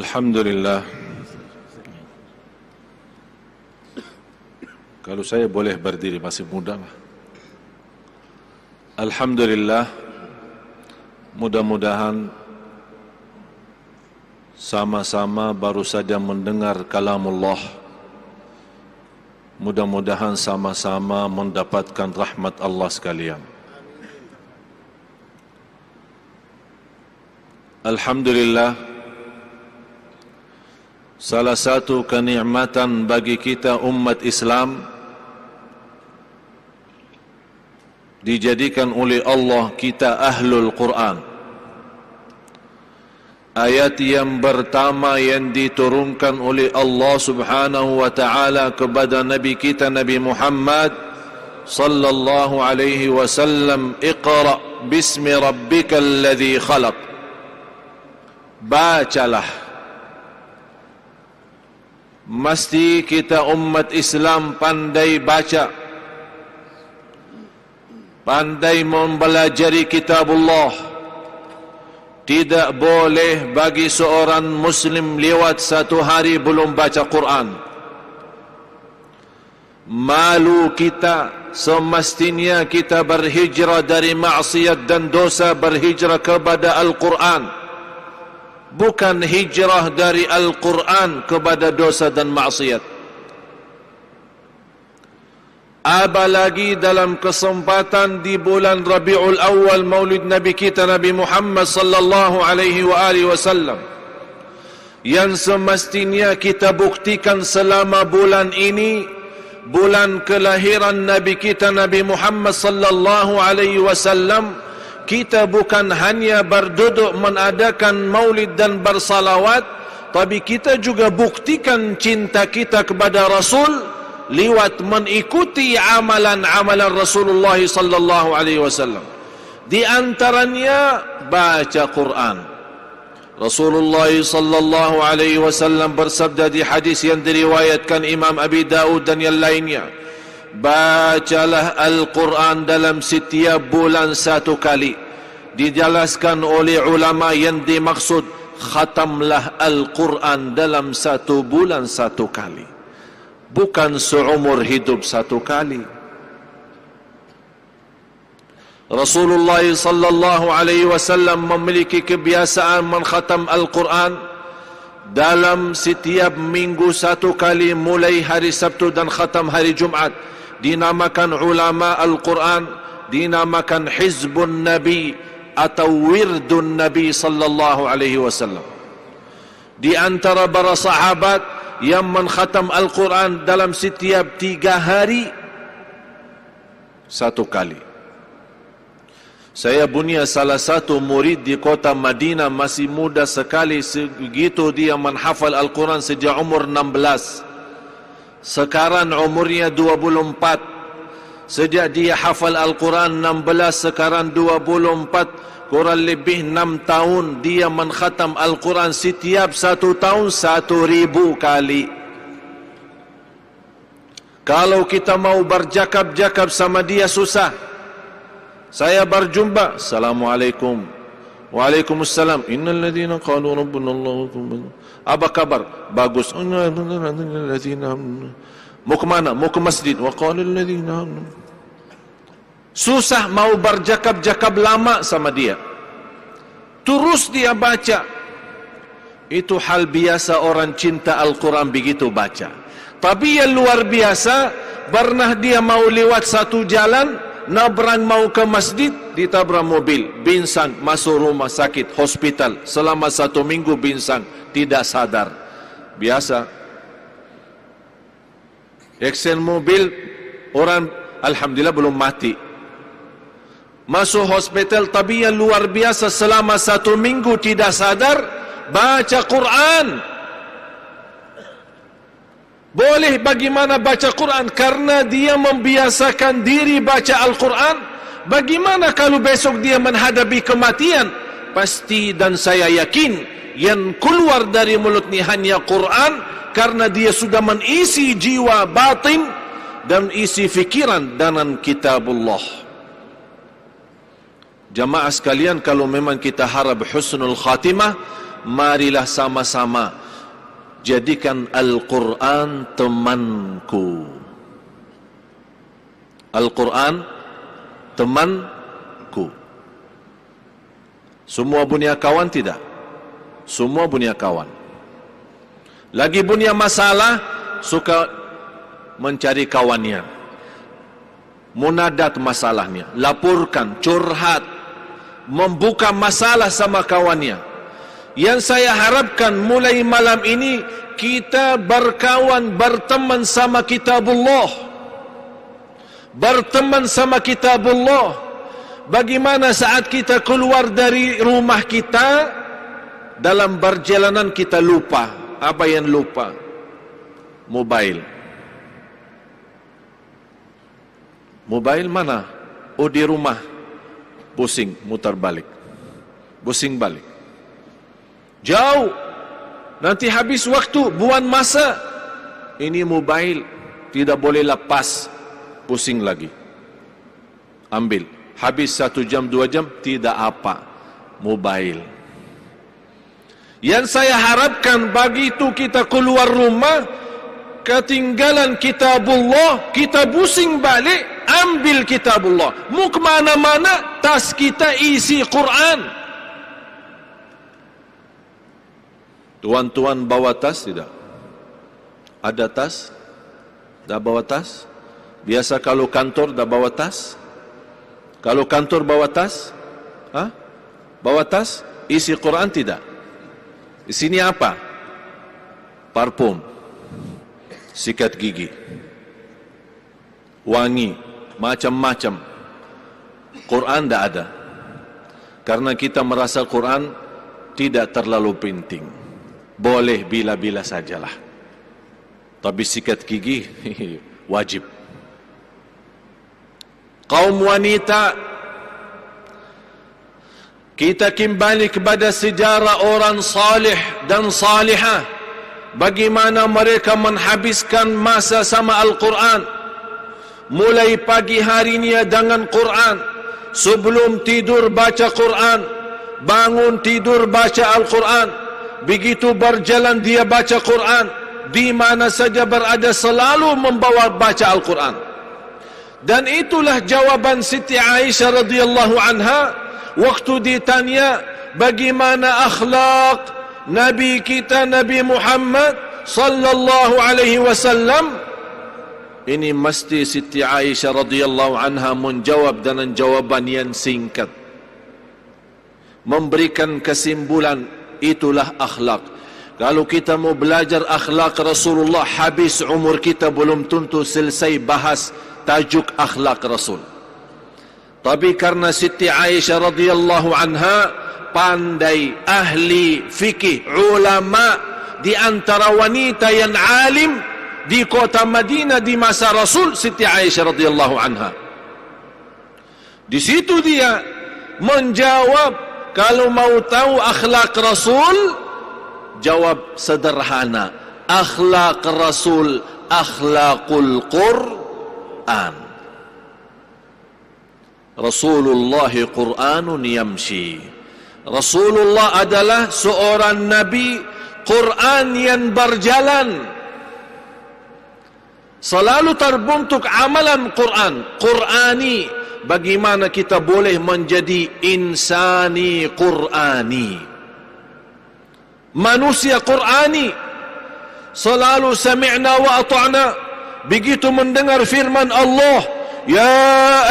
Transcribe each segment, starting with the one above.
Alhamdulillah. Kalau saya boleh berdiri, masih muda. Alhamdulillah. Mudah-mudahan sama-sama baru saja mendengar kalamullah. Mudah-mudahan sama-sama mendapatkan rahmat Allah sekalian. Alhamdulillah. Salah satu kenikmatan bagi kita umat Islam dijadikan oleh Allah kita ahlul Quran. Ayat yang pertama yang diturunkan oleh Allah Subhanahu wa taala kepada nabi kita Nabi Muhammad sallallahu alaihi wasallam, Iqra bismi rabbikal ladzi khalaq. Bacalah. Mesti kita umat Islam pandai baca, pandai mempelajari kitabullah. Tidak boleh bagi seorang Muslim lewat satu hari belum baca Quran. Malu kita, semestinya kita berhijrah dari maksiat dan dosa, berhijrah kepada Al-Quran. Bukan hijrah dari Al-Quran kepada dosa dan maksiat. Apalagi dalam kesempatan di bulan Rabiul Awal, Maulid Nabi kita Nabi Muhammad sallallahu alaihi wasallam, yang semestinya kita buktikan selama bulan ini bulan kelahiran Nabi kita Nabi Muhammad sallallahu alaihi wasallam. Kita bukan hanya berduduk mengadakan maulid dan bersalawat, tapi kita juga buktikan cinta kita kepada Rasul lewat mengikuti amalan-amalan Rasulullah sallallahu alaihi wasallam. Di antaranya baca Quran. Rasulullah sallallahu alaihi wasallam bersabda di hadis yang diriwayatkan Imam Abi Daud dan yang lainnya, bacalah Al-Quran dalam setiap bulan satu kali. Dijelaskan oleh ulama yang dimaksud, khatamlah Al-Quran dalam satu bulan satu kali, bukan seumur hidup satu kali. Rasulullah sallallahu alaihi wasallam memiliki kebiasaan mengkhatam Al-Quran dalam setiap minggu satu kali, mulai hari Sabtu dan khatam hari Jumat. Dinamakan ulama Al-Quran, dinamakan Hizbun Nabi atau Wirdun Nabi sallallahu alaihi wasallam. Di antara para sahabat yang mengkhatam Al-Quran dalam setiap 3 hari satu kali. Saya punya salah satu murid di kota Madinah, masih muda sekali, segitu dia menghafal Al-Quran sejak umur 16. Sekarang umurnya 24. Sejak dia hafal Al-Quran 16, sekarang 24, kurang lebih 6 tahun dia mengkhatam Al-Quran. Setiap 1 tahun 1,000 kali. Kalau kita mau berjakab-jakab sama dia susah. Saya berjumpa, Assalamualaikum. Waalaikumsalam. Innal ladzina qalu rabbuna Allah. Apa kabar? Bagus. Mau ke mana? Mau ke masjid. Wa qala alladhina. Susah mau berjakab-jakab lama sama dia. Terus dia baca. Itu hal biasa orang cinta Al-Quran begitu baca. Tapi yang luar biasa, pernah dia mau lewat satu jalan, nabrak mau ke masjid, ditabrak mobil, binsang, masuk rumah sakit, hospital. Selama 1 minggu binsang, tidak sadar. Biasa. Aksen mobil, orang alhamdulillah belum mati. Masuk hospital, tapi yang luar biasa selama 1 minggu tidak sadar, baca Quran. Boleh bagaimana baca Quran? Karena dia membiasakan diri baca Al-Quran. Bagaimana kalau besok dia menghadapi kematian? Pasti dan saya yakin yang keluar dari mulutnya hanya Quran, karena dia sudah mengisi jiwa batin dan isi fikiran dengan kitabullah. Jamaah sekalian, kalau memang kita harap husnul khatimah, marilah sama-sama jadikan Al-Quran temanku. Al-Quran temanku. Semua punya kawan tidak? Semua punya kawan. Lagi punya masalah, suka mencari kawannya, munadat masalahnya, laporkan, curhat, membuka masalah sama kawannya. Yang saya harapkan mulai malam ini kita berkawan, berteman sama kitabullah, berteman sama kitabullah. Bagaimana saat kita keluar dari rumah kita, dalam perjalanan kita lupa. Apa yang lupa? Mobile. Mobile mana? Oh, di rumah. Pusing, mutar balik. Pusing balik. Jauh. Nanti habis waktu, buang masa. Ini mobile. Tidak boleh lepas. Pusing lagi. Ambil. Habis 1 jam, 2 jam, tidak apa. Mobile. Yang saya harapkan begitu kita keluar rumah, ketinggalan kitabullah, kita pusing balik, ambil kitabullah. Mau ke mana-mana, tas kita isi Quran. Tuan-tuan bawa tas tidak? Ada tas? Dah bawa tas? Biasa kalau kantor dah bawa tas? Kalau kantor bawa tas? Hah? Bawa tas? Isi Quran tidak? Di sini apa? Parfum, sikat gigi, wangi, macam-macam. Quran tidak ada. Karena kita merasa Quran tidak terlalu penting. Boleh bila-bila sajalah. Tapi sikat gigi wajib. Kaum wanita, kita kembali kepada sejarah orang salih dan salihah. Bagaimana mereka menghabiskan masa sama Al-Quran. Mulai pagi harinya dengan Quran. Sebelum tidur baca Quran. Bangun tidur baca Al-Quran. Begitu berjalan dia baca Quran. Di mana saja berada selalu membawa baca Al-Quran. Dan itulah jawaban Siti Aisyah radhiyallahu anha waktu ditanya bagaimana akhlak Nabi kita Nabi Muhammad sallallahu alaihi wasallam. Ini mesti Siti Aisyah radhiyallahu anha menjawab dengan jawaban yang singkat, memberikan kesimpulan, itulah akhlak. Kalau kita mau belajar akhlak Rasulullah, habis umur kita belum tentu selesai bahas tajuk akhlak Rasul. Tapi karena Siti Aisyah radhiyallahu anha pandai, ahli fikih, ulama, di antara wanita yang alim di kota Madinah di masa Rasul, Siti Aisyah radhiyallahu anha. Di situ dia menjawab, kalau mau tahu akhlak Rasul, jawab sederhana, akhlak Rasul akhlakul Quran. Rasulullah Quranun yamshi. Rasulullah adalah seorang Nabi Quran yang berjalan. Selalu terbentuk amalan Quran, Qurani. Bagaimana kita boleh menjadi insani Qurani, manusia Qurani. Selalu sami'na wa ata'na. Begitu mendengar firman Allah, ya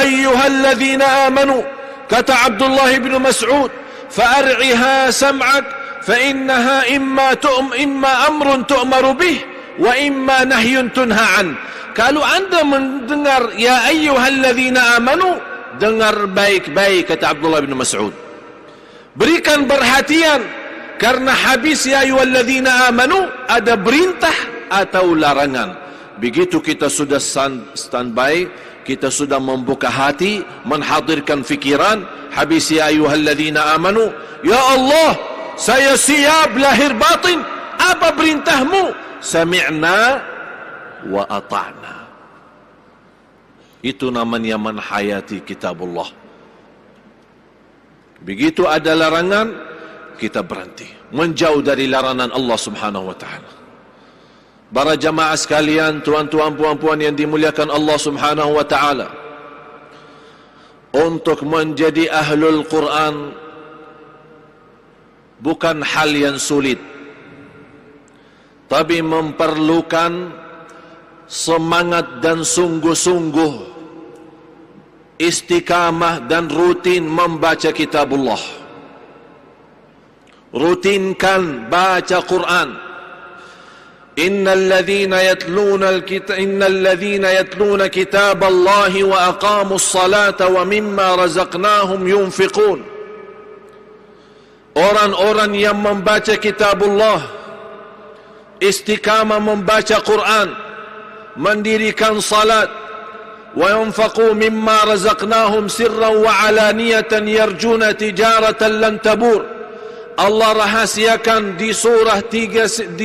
ayyuhalladzina amanu, kata Abdullah bin Mas'ud, fa'ar'iha sam'ak fa innaha imma amrun tu'maru bih wa imma nahyun tunha an. Kalau anda mendengar ya ayyuhalladzina amanu, dengar baik-baik, kata Abdullah bin Mas'ud. Berikan perhatian, karena habis ya ayyuhalladzina amanu ada perintah atau larangan. Begitu kita sudah standby, kita sudah membuka hati, menghadirkan fikiran, habis ya ayyuhalladzina amanu, ya Allah, saya siap lahir batin, apa perintahmu? Sami'na wa ata'na. Itu namanya menhayati kitabullah. Begitu ada larangan, kita berhenti, menjauh dari larangan Allah Subhanahu wa taala. Para jamaah sekalian, tuan-tuan, puan-puan yang dimuliakan Allah Subhanahu wa taala, untuk menjadi ahlul Quran bukan hal yang sulit, tapi memerlukan semangat dan sungguh-sungguh, istiqamah dan rutin membaca kitabullah. Rutinkan baca Quran. Innal ladzina yatluna kitaballahi wa aqamus salata wa mimma razaqnahum yunfiqun. Orang-orang yang membaca kitabullah, istiqamah membaca Quran, mendirikan salat, wa yunfaqu mimma razaqnahum sirran wa alaniyatan yarjuna tijaratan lan tabur. Allah rahasiakan di surah 35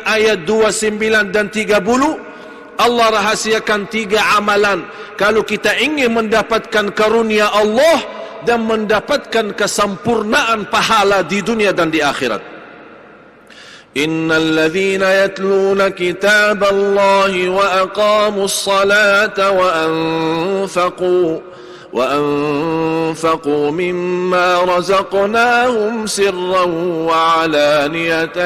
ayat 29 dan 30. Allah rahasiakan 3 amalan kalau kita ingin mendapatkan karunia Allah dan mendapatkan kesempurnaan pahala di dunia dan di akhirat. Innal ladzina yatluna kitaballahi wa aqamus salata وأنفقوا مما رزقناهم سرا وعلانية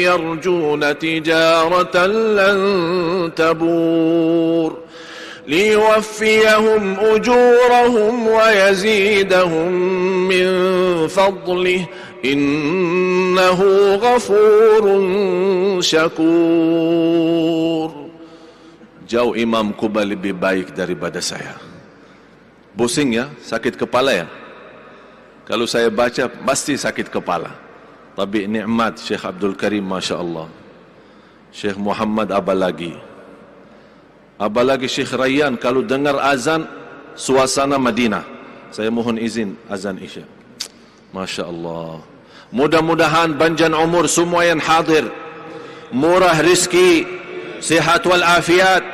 يرجون تجارة لن تبور ليوفيهم أجورهم ويزيدهم من فضله إنه غفور شكور. Jauh Imam Kuba lebih baik daripada saya. Pusing ya, sakit kepala ya. Kalau saya baca pasti sakit kepala. Tapi nikmat Syekh Abdul Karim, Masya Allah. Syekh Muhammad Abalagi Syekh Rayyan, kalau dengar azan suasana Madinah. Saya mohon izin azan Isya. Masya Allah. Mudah-mudahan panjang umur semua yang hadir, murah rizki, sihat wal afiat,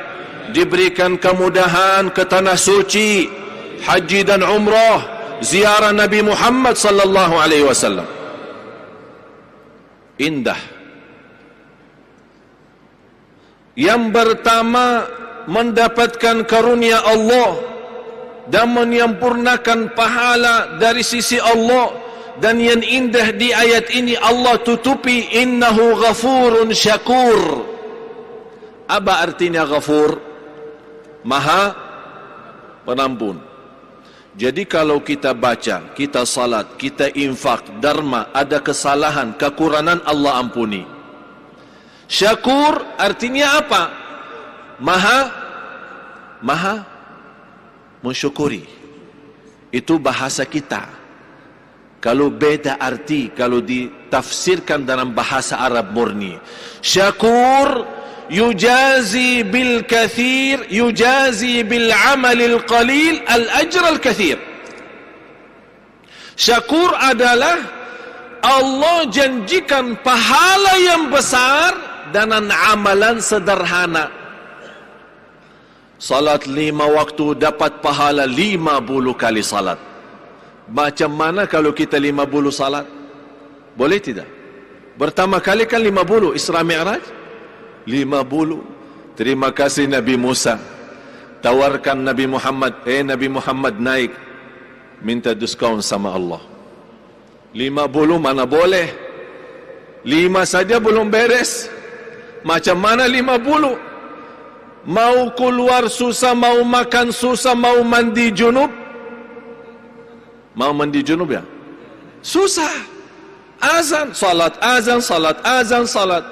diberikan kemudahan ke tanah suci, haji dan umrah, ziarah Nabi Muhammad sallallahu alaihi wasallam. Indah. Yang pertama, mendapatkan karunia Allah dan menyempurnakan pahala dari sisi Allah. Dan yang indah di ayat ini Allah tutupi, innahu ghafurun syakur. Apa artinya ghafur? Maha penampun. Jadi kalau kita baca, kita salat, kita infak, dharma, ada kesalahan, kekurangan, Allah ampuni. Syakur artinya apa? Maha mensyukuri. Itu bahasa kita. Kalau beda arti, kalau ditafsirkan dalam bahasa Arab murni. Syakur yujazi bil kathir, yujazi bil amalil qalil al ajr al kathir. Syakur adalah Allah janjikan pahala yang besar dengan amalan sederhana. Salat 5 waktu dapat pahala 50 kali salat. Macam mana kalau kita 50 salat? Boleh tidak? Pertama kali kan 50 Isra Mi'raj 50. Terima kasih Nabi Musa. Tawarkan Nabi Muhammad, Nabi Muhammad naik, minta diskaun sama Allah. 50 mana boleh? 5 saja belum beres. Macam mana 50? Mau keluar susah, mau makan susah, mau mandi junub. Mau mandi junub ya? Susah. Azan, salat, azan, salat, azan, salat.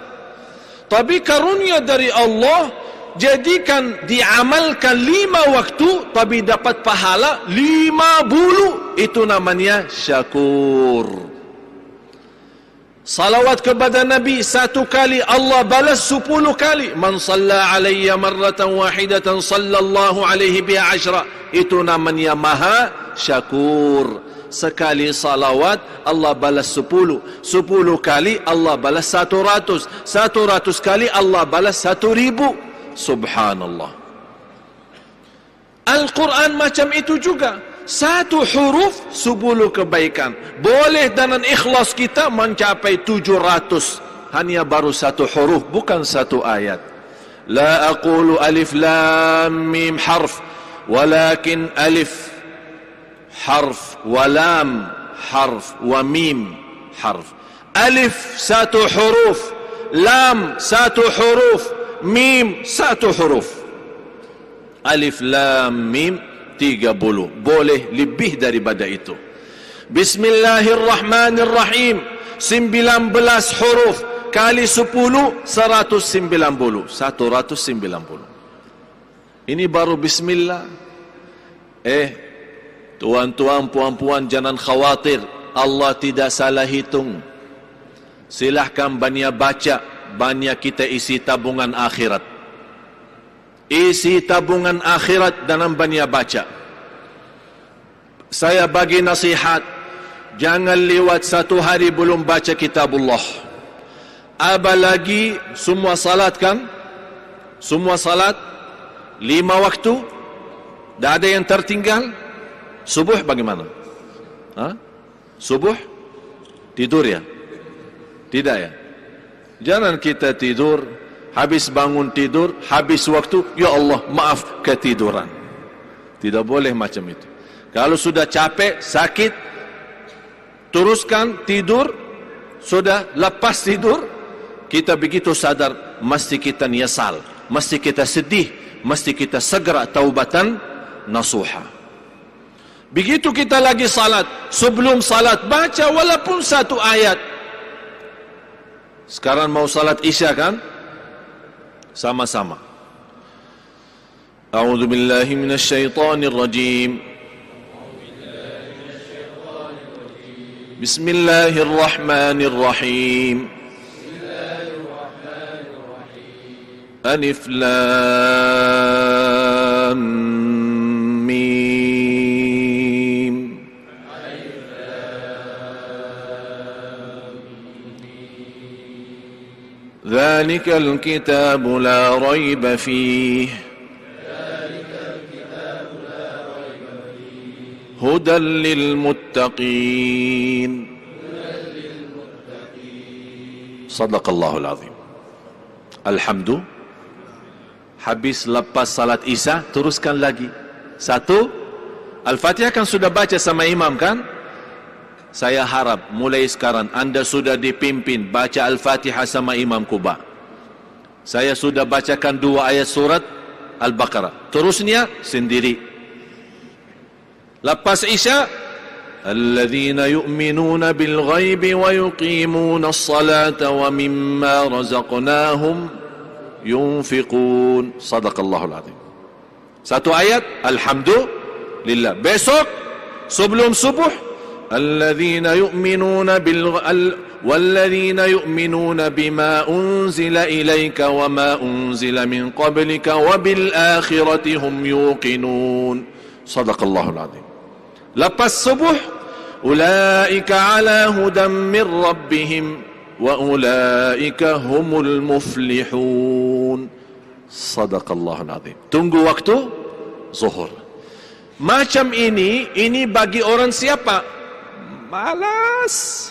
Tapi karunia dari Allah, jadikan diamalkan 5 waktu, tapi dapat pahala 50. Itu namanya syakur. Salawat kepada Nabi 1 kali, Allah balas 10 kali. Man salla alayya marratan wahidatan sallallahu alaihi biha 10. Itu namanya maha syakur. Sekali salawat Allah balas 10. 10 kali Allah balas 100. 100 kali Allah balas 1000. Subhanallah. Al-Quran macam itu juga. satu huruf 10 kebaikan. Boleh dengan ikhlas kita mencapai 700. Hanya baru satu huruf, bukan satu ayat. La aqulu alif lam mim harf, walakin alif harf, wa lam harf, wa mim harf. Alif satu huruf, lam satu huruf, mim satu huruf. Alif lam mim 30. Boleh lebih daripada itu. Bismillahirrahmanirrahim 19 huruf kali 10 190. 190. Ini baru bismillah. Tuan-tuan, puan-puan, jangan khawatir, Allah tidak salah hitung. Silahkan banyak baca, banyak kita isi tabungan akhirat. Isi tabungan akhirat dalam banyak baca. Saya bagi nasihat, jangan lewat satu hari belum baca kitabullah. Apalagi semua salat kan? Semua salat 5 waktu. Tak ada yang tertinggal. Subuh bagaimana? Subuh tidur ya? Tidak ya? Jangan kita tidur, habis bangun tidur, habis waktu, ya Allah maaf ketiduran. Tidak boleh macam itu. Kalau sudah capek, sakit, teruskan tidur. Sudah lepas tidur, kita begitu sadar, mesti kita nyesal, mesti kita sedih, mesti kita segera taubatan nasuha. Begitu kita lagi salat, sebelum salat baca walaupun satu ayat. Sekarang mau salat isya kan? Sama-sama. A'udzu billahi minasy syaithanir rajim. Bismillahirrahmanirrahim. Alif lam mim. Dzalikal kitabu la raiba fihi hudan lil muttaqin. Sadaqallahul azim. Alhamdulillah. Habis lepas salat isya, teruskan lagi. Satu, Al-Fatihah kan sudah baca sama imam kan? Saya harap mulai sekarang anda sudah dipimpin baca Al-Fatihah sama imam Kuba. Saya sudah bacakan 2 ayat surat Al-Baqarah. Terusnya sendiri. Lepas isya, alladzina yu'minuna bil ghaibi wa yuqimuna as-salata wa mimma razaqnahum yunfiqun. Sadaqallahul azim. Satu ayat, alhamdulillah. Besok sebelum subuh, alladzina yu'minuna walladzina yu'minuna bima unzila ilaika wa ma unzila min qablika wa bil akhirati hum yuqinun. Sadaqallahul azim. Lepas subuh, ulaika ala hudan min rabbihim wa ulaika humul muflihun. Sadaqallahul azim. Tunggu waktu zuhur. Macam ini bagi orang siapa? Malas.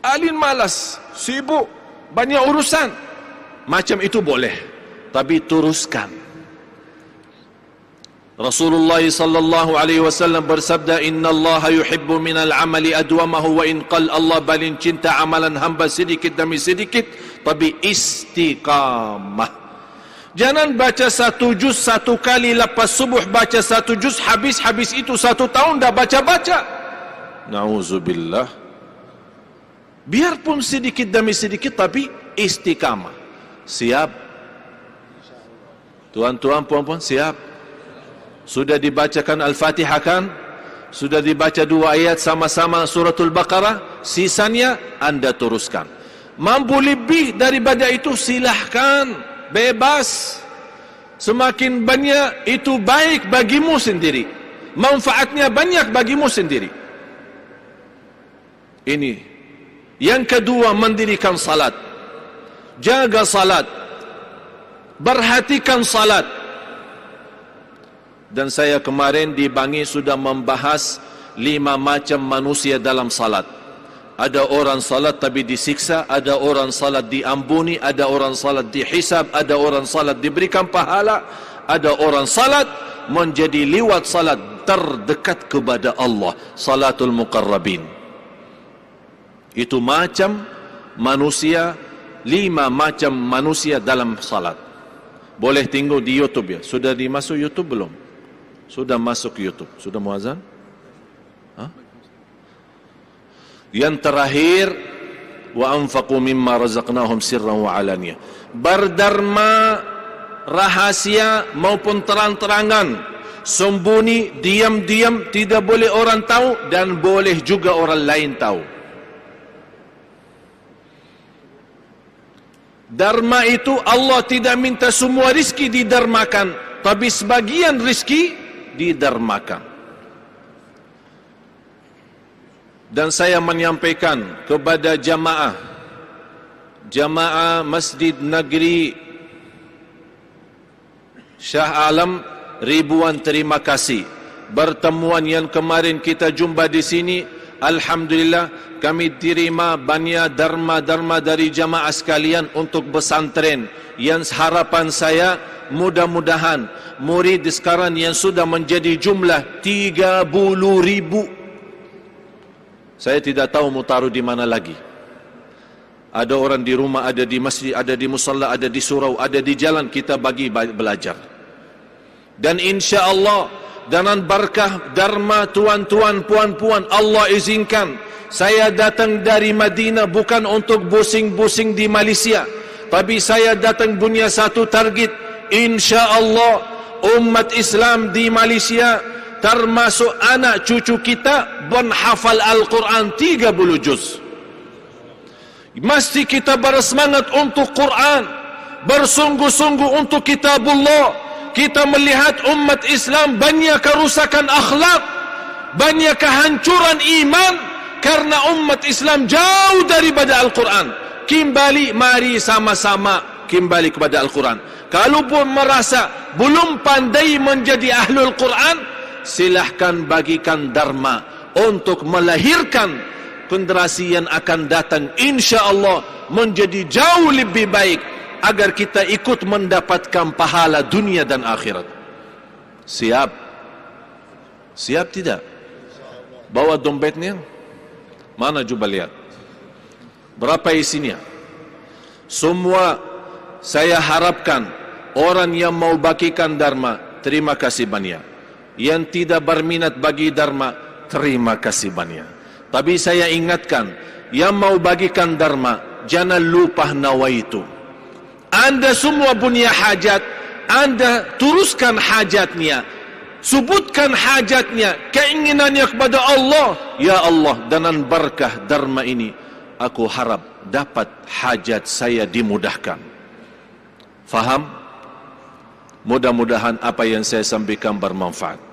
Alin malas, sibuk, banyak urusan. Macam itu boleh, tapi teruskan. Rasulullah sallallahu alaihi wasallam bersabda, innallaha yuhibbu minal amali adwamahu wa in qal. Allah paling cinta amalan hamba sedikit demi sedikit, tapi istiqamah. Jangan baca 1 juz 1 kali, lepas subuh baca 1 juz, habis itu 1 tahun dah baca-baca. Nauzubillah. Biarpun sedikit demi sedikit, tapi istiqamah. Siap? Tuan-tuan, puan-puan, siap? Sudah dibacakan Al-Fatihah kan? Sudah dibaca 2 ayat sama-sama suratul Baqarah. Sisanya anda teruskan. Mampu lebih daripada itu silahkan, bebas. Semakin banyak itu baik bagimu sendiri, manfaatnya banyak bagimu sendiri. Ini. Yang kedua, mendirikan salat. Jaga salat, perhatikan salat. Dan saya kemarin di Bangi sudah membahas 5 macam manusia dalam salat. Ada orang salat tapi disiksa, ada orang salat diampuni, ada orang salat dihisab, ada orang salat diberikan pahala, ada orang salat menjadi liwat salat terdekat kepada Allah, salatul muqarrabin. Itu macam manusia, 5 macam manusia dalam salat. Boleh tengok di YouTube ya. Sudah dimasuk YouTube belum? Sudah masuk YouTube. Sudah muazan? Yang terakhir, wa anfaqu mimma razaqnahum sirran wa alaniyah. Berderma rahasia maupun terang-terangan, sembunyi, diam-diam, tidak boleh orang tahu dan boleh juga orang lain tahu. Dharma itu Allah tidak minta semua rizki didermakan, tapi sebagian rizki didermakan. Dan saya menyampaikan kepada jamaah Masjid Negeri Shah Alam, ribuan terima kasih. Pertemuan yang kemarin kita jumpa di sini, alhamdulillah kami terima banyak dharma dari jamaah sekalian untuk pesantren. Yang harapan saya mudah-mudahan murid sekarang yang sudah menjadi jumlah 30.000. Saya tidak tahu mau taruh di mana lagi. Ada orang di rumah, ada di masjid, ada di musalla, ada di surau, ada di jalan, kita bagi belajar. Dan insya Allah dengan berkah dharma tuan-tuan, puan-puan, Allah izinkan saya datang dari Madinah bukan untuk busing-busing di Malaysia, tapi saya datang punya satu target. Insya Allah umat Islam di Malaysia termasuk anak cucu kita menghafal Al-Quran 30 juz. Mesti kita bersemangat untuk Quran, bersungguh-sungguh untuk kitabullah. Kita melihat umat Islam banyak kerusakan akhlak, banyak kehancuran iman karena umat Islam jauh daripada Al-Quran. Kembali, mari sama-sama kembali kepada Al-Quran. Kalaupun merasa belum pandai menjadi ahlul Quran, silahkan bagikan dharma untuk melahirkan generasi yang akan datang, insya Allah menjadi jauh lebih baik, agar kita ikut mendapatkan pahala dunia dan akhirat. Siap? Siap tidak? Bawa dompetnya. Mana coba lihat? Berapa isinya? Semua saya harapkan orang yang mau bagikan dharma, terima kasih banyak. Yang tidak berminat bagi dharma, terima kasih banyak. Tapi saya ingatkan, yang mau bagikan dharma, jangan lupa nawaitu. Anda semua punya hajat, Anda teruskan hajatnya, sebutkan hajatnya, keinginannya kepada Allah. Ya Allah, dengan berkah dharma ini, aku harap dapat hajat saya dimudahkan. Faham? Mudah-mudahan apa yang saya sampaikan bermanfaat.